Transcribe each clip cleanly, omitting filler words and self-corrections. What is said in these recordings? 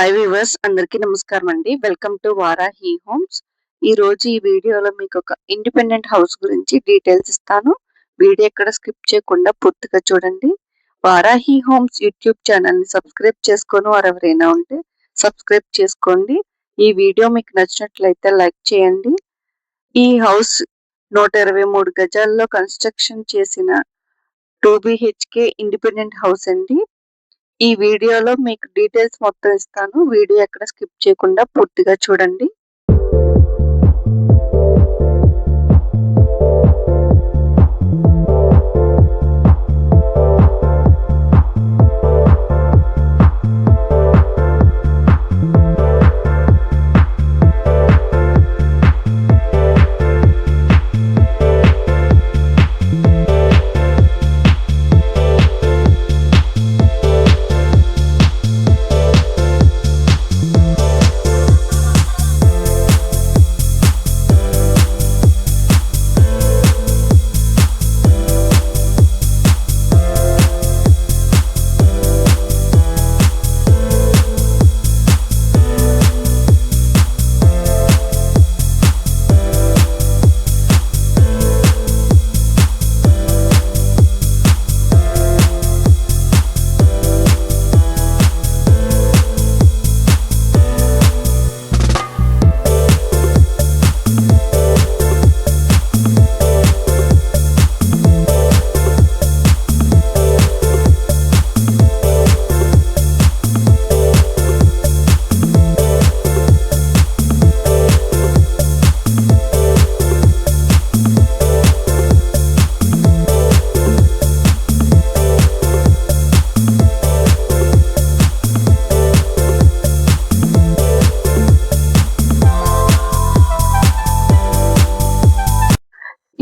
Hi viewers, అందరికీ నమస్కారం అండి. Welcome to Varahi homes. ఈరోజు ఈ వీడియోలో మీకు ఒక ఇండిపెండెంట్ హౌస్ గురించి డీటెయిల్స్ ఇస్తాను. వీడియో ఎక్కడ స్కిప్ చేయకుండా పూర్తిగా చూడండి. వారాహి హోమ్స్ యూట్యూబ్ ఛానల్ని సబ్స్క్రైబ్ చేసుకొని వారు ఎవరైనా ఉంటే సబ్స్క్రైబ్ చేసుకోండి. ఈ వీడియో మీకు నచ్చినట్లయితే లైక్ చేయండి. ఈ హౌస్ 123 గజాల్లో కన్స్ట్రక్షన్ చేసిన 2 BHK ఇండిపెండెంట్ హౌస్ అండి. ఈ వీడియోలో మీకు డీటెయిల్స్ మొత్తం ఇస్తాను. వీడియో ఎక్కడ స్కిప్ చేయకుండా పూర్తిగా చూడండి.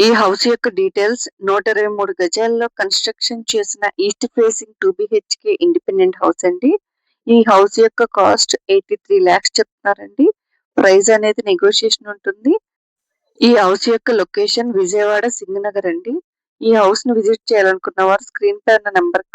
ఈ హౌస్ యొక్క డీటెయిల్స్ 123 గజాల్లో కన్స్ట్రక్షన్ చేసిన east facing 2 BHK independent house అండి. ఈ హౌస్ యొక్క కాస్ట్ 83 lakhs చెప్తున్నారండి. ప్రైస్ అనేది నెగోషియేషన్ ఉంటుంది. ఈ హౌస్ యొక్క లొకేషన్ విజయవాడ సింగనగర్ అండి. ఈ హౌస్ ను విజిట్ చేయాలనుకున్న వారు స్క్రీన్ పై ఉన్న నెంబర్